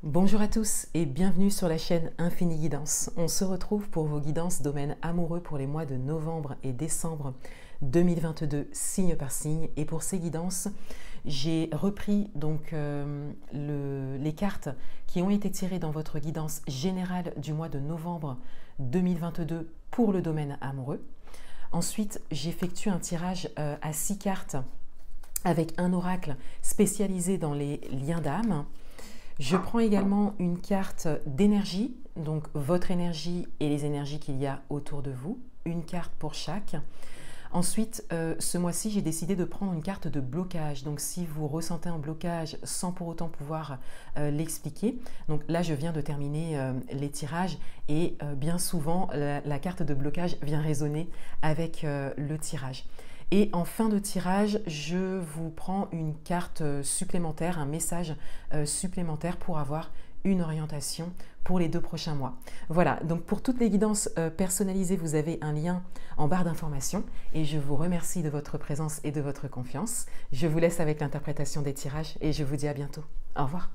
Bonjour à tous et bienvenue sur la chaîne Infini Guidance. On se retrouve pour vos guidances domaine amoureux pour les mois de novembre et décembre 2022, signe par signe. Et pour ces guidances, j'ai repris donc les cartes qui ont été tirées dans votre guidance générale du mois de novembre 2022 pour le domaine amoureux. Ensuite, j'effectue un tirage à 6 cartes avec un oracle spécialisé dans les liens d'âme. Je prends également une carte d'énergie, donc votre énergie et les énergies qu'il y a autour de vous, une carte pour chaque. Ensuite, ce mois-ci, j'ai décidé de prendre une carte de blocage. Donc, si vous ressentez un blocage sans pour autant pouvoir l'expliquer, donc là, je viens de terminer les tirages et bien souvent, la carte de blocage vient résonner avec le tirage. Et en fin de tirage, je vous prends une carte supplémentaire, un message supplémentaire pour avoir une orientation pour les 2 prochains mois. Voilà, donc pour toutes les guidances personnalisées, vous avez un lien en barre d'informations et je vous remercie de votre présence et de votre confiance. Je vous laisse avec l'interprétation des tirages et je vous dis à bientôt. Au revoir.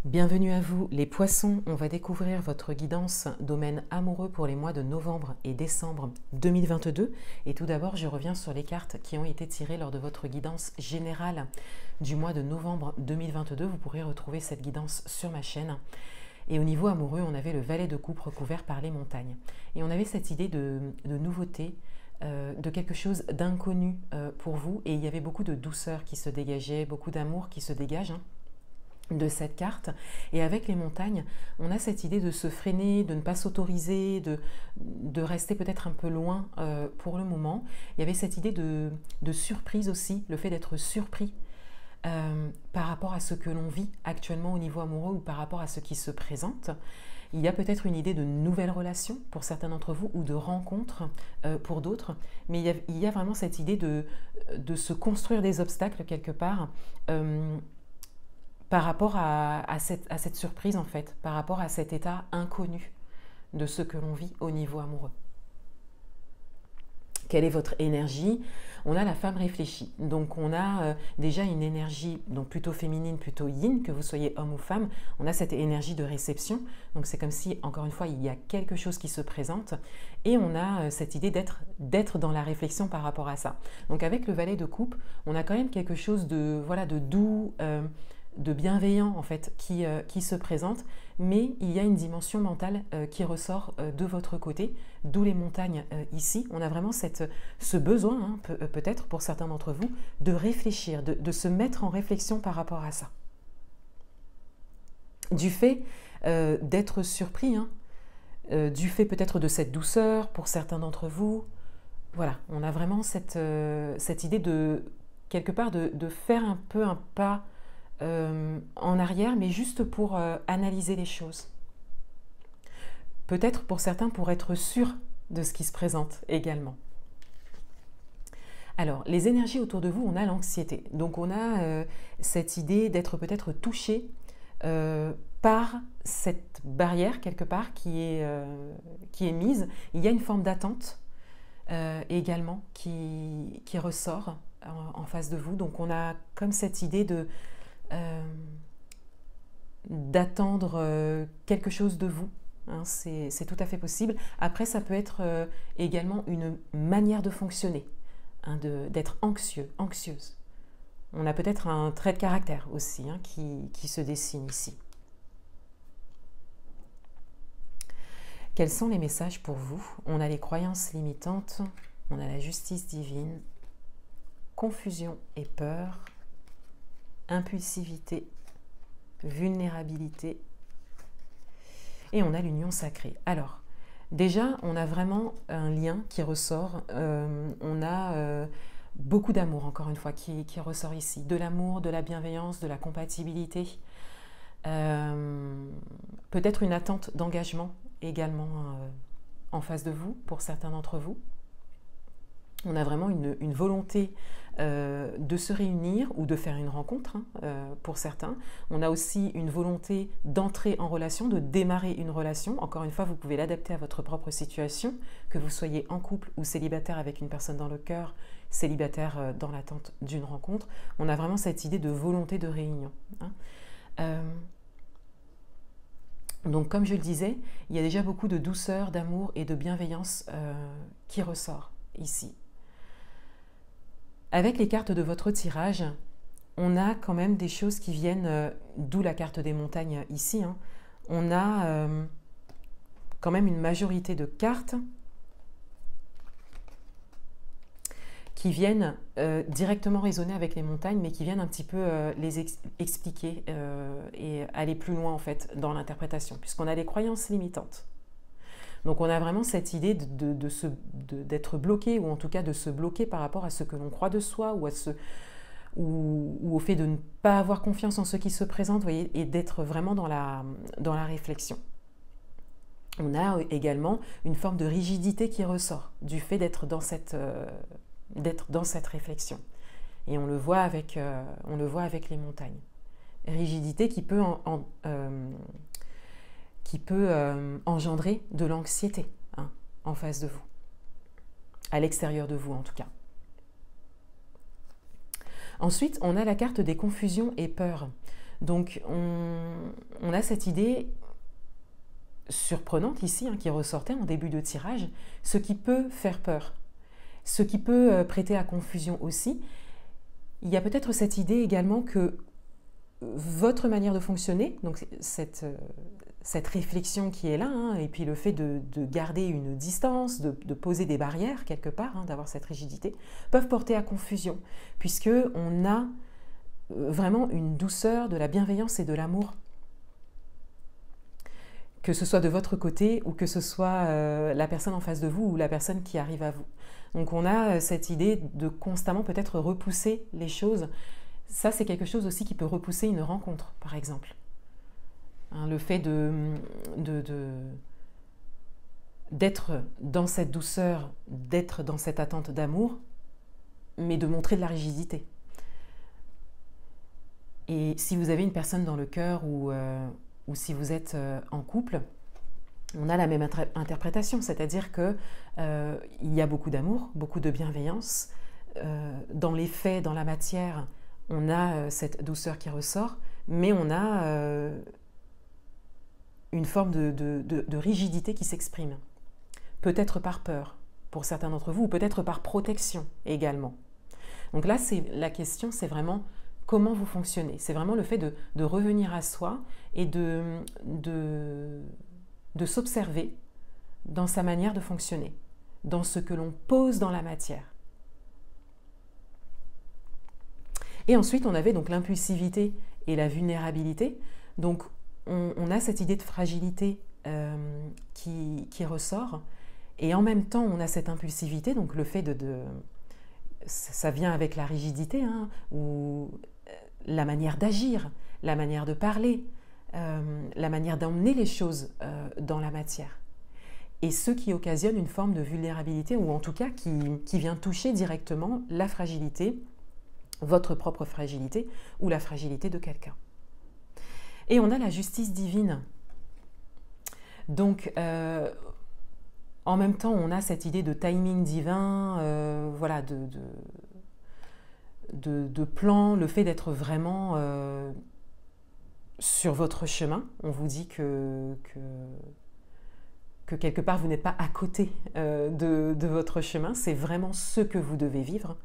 Bienvenue à vous les poissons, on va découvrir votre guidance domaine amoureux pour les mois de novembre et décembre 2022. Et tout d'abord, je reviens sur les cartes qui ont été tirées lors de votre guidance générale du mois de novembre 2022. Vous pourrez retrouver cette guidance sur ma chaîne. Et au niveau amoureux, on avait le valet de coupe recouvert par les montagnes. Et on avait cette idée de nouveauté, de quelque chose d'inconnu pour vous. Et il y avait beaucoup de douceur qui se dégageait, beaucoup d'amour qui se dégage de cette carte. Et avec les montagnes, on a cette idée de se freiner, de ne pas s'autoriser, de rester peut-être un peu loin pour le moment. Il y avait cette idée de surprise aussi, le fait d'être surpris par rapport à ce que l'on vit actuellement au niveau amoureux ou par rapport à ce qui se présente. Il y a peut-être une idée de nouvelles relations pour certains d'entre vous ou de rencontres pour d'autres, mais il y a vraiment cette idée de se construire des obstacles quelque part par rapport à cette surprise en fait, par rapport à cet état inconnu de ce que l'on vit au niveau amoureux. Quelle est votre énergie? On a la femme réfléchie. Donc on a déjà une énergie donc plutôt féminine, plutôt yin, que vous soyez homme ou femme. On a cette énergie de réception. Donc c'est comme si, encore une fois, il y a quelque chose qui se présente. Et on a cette idée d'être dans la réflexion par rapport à ça. Donc avec le valet de coupe, on a quand même quelque chose de, voilà, de doux, de bienveillant en fait qui se présente, mais il y a une dimension mentale qui ressort de votre côté, d'où les montagnes ici. On a vraiment ce besoin, peut-être pour certains d'entre vous, de réfléchir, de se mettre en réflexion par rapport à ça. Du fait d'être surpris, du fait peut-être de cette douceur pour certains d'entre vous, voilà, on a vraiment cette idée de, quelque part, de faire un peu un pas en arrière, mais juste pour analyser les choses. Peut-être pour certains pour être sûr de ce qui se présente également. Alors, les énergies autour de vous, on a l'anxiété. Donc, on a cette idée d'être peut-être touché par cette barrière quelque part qui est mise. Il y a une forme d'attente également qui ressort en face de vous. Donc, on a comme cette idée d'attendre quelque chose de vous, c'est tout à fait possible. Après, ça peut être également une manière de fonctionner, d'être anxieux, anxieuse. On a peut-être un trait de caractère aussi qui se dessine ici. Quels sont les messages pour vous? On a les croyances limitantes, On a la justice divine, confusion et peur, impulsivité, vulnérabilité, et on a l'union sacrée. Alors, déjà, on a vraiment un lien qui ressort, on a beaucoup d'amour, encore une fois, qui ressort ici, de l'amour, de la bienveillance, de la compatibilité, peut-être une attente d'engagement également en face de vous, pour certains d'entre vous. On a vraiment une volonté de se réunir ou de faire une rencontre, pour certains. On a aussi une volonté d'entrer en relation, de démarrer une relation. Encore une fois, vous pouvez l'adapter à votre propre situation, que vous soyez en couple ou célibataire avec une personne dans le cœur, célibataire dans l'attente d'une rencontre. On a vraiment cette idée de volonté de réunion. Donc, comme je le disais, il y a déjà beaucoup de douceur, d'amour et de bienveillance qui ressort ici. Avec les cartes de votre tirage, on a quand même des choses qui viennent, d'où la carte des montagnes ici. On a quand même une majorité de cartes qui viennent directement résonner avec les montagnes, mais qui viennent un petit peu les expliquer et aller plus loin en fait dans l'interprétation, puisqu'on a les croyances limitantes. Donc on a vraiment cette idée d'être bloqué, ou en tout cas de se bloquer par rapport à ce que l'on croit de soi, ou au fait de ne pas avoir confiance en ce qui se présente, voyez, et d'être vraiment dans la réflexion. On a également une forme de rigidité qui ressort du fait d'être dans cette réflexion. Et on le voit avec les montagnes. Rigidité qui peut engendrer de l'anxiété en face de vous, à l'extérieur de vous en tout cas. Ensuite, on a la carte des confusions et peurs. Donc, on a cette idée surprenante ici, qui ressortait en début de tirage, ce qui peut faire peur, ce qui peut prêter à confusion aussi. Il y a peut-être cette idée également que votre manière de fonctionner, donc cette réflexion qui est là, et puis le fait de garder une distance, de poser des barrières quelque part, d'avoir cette rigidité, peuvent porter à confusion, puisqu'on a vraiment une douceur, de la bienveillance et de l'amour, que ce soit de votre côté ou que ce soit la personne en face de vous ou la personne qui arrive à vous. Donc on a cette idée de constamment peut-être repousser les choses. Ça, c'est quelque chose aussi qui peut repousser une rencontre, par exemple. Le fait d'être dans cette douceur, d'être dans cette attente d'amour, mais de montrer de la rigidité. Et si vous avez une personne dans le cœur ou si vous êtes en couple, on a la même interprétation, c'est-à-dire qu'il y a beaucoup d'amour, beaucoup de bienveillance. Dans les faits, dans la matière, on a cette douceur qui ressort, mais on a une forme de rigidité qui s'exprime. Peut-être par peur, pour certains d'entre vous, ou peut-être par protection également. Donc là, la question, c'est vraiment comment vous fonctionnez. C'est vraiment le fait de revenir à soi et de s'observer dans sa manière de fonctionner, dans ce que l'on pose dans la matière. Et ensuite, on avait donc l'impulsivité et la vulnérabilité. Donc, on a cette idée de fragilité qui ressort. Et en même temps, on a cette impulsivité, donc le fait ça vient avec la rigidité, ou la manière d'agir, la manière de parler, la manière d'emmener les choses dans la matière. Et ce qui occasionne une forme de vulnérabilité, ou en tout cas qui vient toucher directement la fragilité, votre propre fragilité, ou la fragilité de quelqu'un. Et on a la justice divine. Donc, en même temps, on a cette idée de timing divin, voilà, de plan, le fait d'être vraiment sur votre chemin. On vous dit que quelque part, vous n'êtes pas à côté de votre chemin, c'est vraiment ce que vous devez vivre.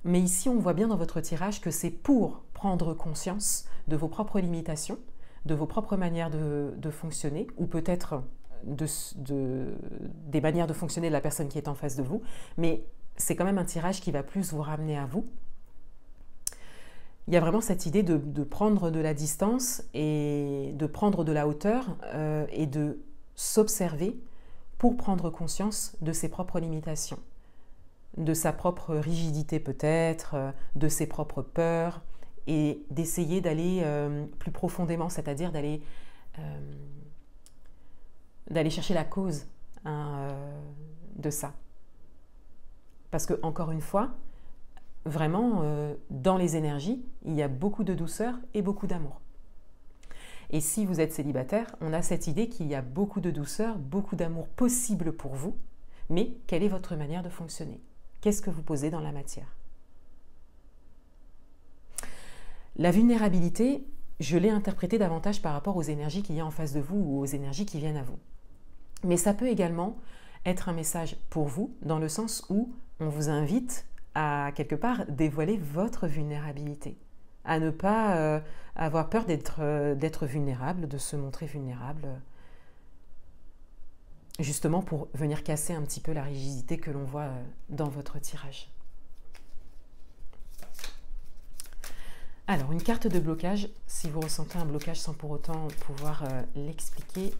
Mais ici, on voit bien dans votre tirage que c'est pour prendre conscience de vos propres limitations, de vos propres manières de fonctionner, ou peut-être des manières de fonctionner de la personne qui est en face de vous, mais c'est quand même un tirage qui va plus vous ramener à vous. Il y a vraiment cette idée de prendre de la distance et de prendre de la hauteur et de s'observer pour prendre conscience de ses propres limitations, de sa propre rigidité peut-être, de ses propres peurs, et d'essayer d'aller plus profondément, c'est-à-dire d'aller chercher la cause de ça. Parce que, encore une fois, vraiment, dans les énergies, il y a beaucoup de douceur et beaucoup d'amour. Et si vous êtes célibataire, on a cette idée qu'il y a beaucoup de douceur, beaucoup d'amour possible pour vous, mais quelle est votre manière de fonctionner? Qu'est-ce que vous posez dans la matière? La vulnérabilité, je l'ai interprétée davantage par rapport aux énergies qu'il y a en face de vous ou aux énergies qui viennent à vous. Mais ça peut également être un message pour vous, dans le sens où on vous invite à, quelque part, dévoiler votre vulnérabilité, à ne pas avoir peur d'être vulnérable, de se montrer vulnérable, justement pour venir casser un petit peu la rigidité que l'on voit dans votre tirage. Alors, une carte de blocage, si vous ressentez un blocage sans pour autant pouvoir l'expliquer.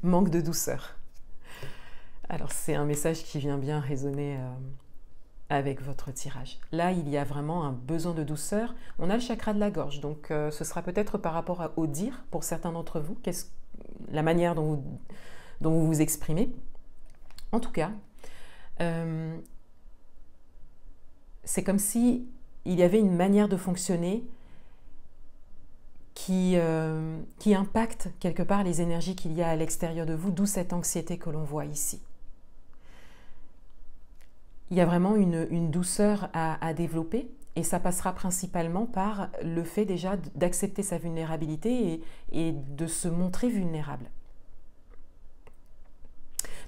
Manque de douceur. Alors, c'est un message qui vient bien résonner avec votre tirage. Là, il y a vraiment un besoin de douceur. On a le chakra de la gorge, donc ce sera peut-être par rapport au dire pour certains d'entre vous, la manière dont vous vous exprimez. En tout cas, c'est comme si il y avait une manière de fonctionner qui impacte quelque part les énergies qu'il y a à l'extérieur de vous, d'où cette anxiété que l'on voit ici. Il y a vraiment une douceur à développer, et ça passera principalement par le fait déjà d'accepter sa vulnérabilité et de se montrer vulnérable.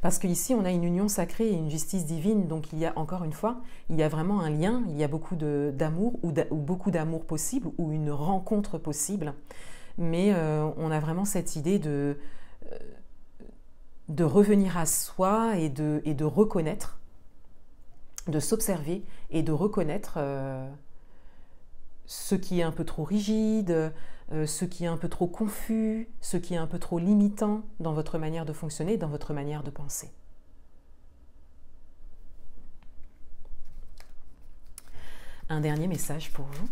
Parce qu'ici, on a une union sacrée et une justice divine, donc il y a, encore une fois, il y a vraiment un lien, il y a beaucoup d'amour, ou beaucoup d'amour possible, ou une rencontre possible, mais on a vraiment cette idée de revenir à soi et de reconnaître, de s'observer et de reconnaître ce qui est un peu trop rigide, ce qui est un peu trop confus, ce qui est un peu trop limitant dans votre manière de fonctionner, dans votre manière de penser. Un dernier message pour vous.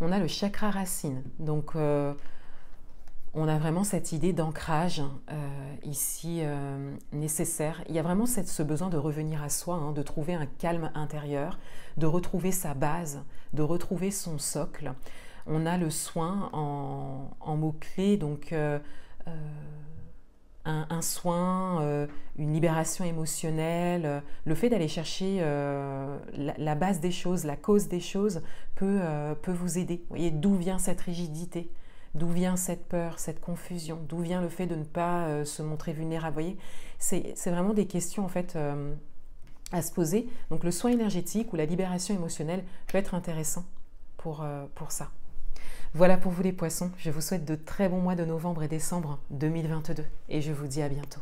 On a le chakra racine, donc on a vraiment cette idée d'ancrage ici nécessaire. Il y a vraiment ce besoin de revenir à soi, hein, de trouver un calme intérieur, de retrouver sa base, de retrouver son socle. On a le soin en mots-clés, donc un soin, une libération émotionnelle, le fait d'aller chercher la base des choses, la cause des choses peut vous aider. Vous voyez, d'où vient cette rigidité, d'où vient cette peur, cette confusion, d'où vient le fait de ne pas se montrer vulnérable. Vous voyez, c'est vraiment des questions en fait à se poser. Donc le soin énergétique ou la libération émotionnelle peut être intéressant pour ça. Voilà pour vous les poissons, je vous souhaite de très bons mois de novembre et décembre 2022 et je vous dis à bientôt.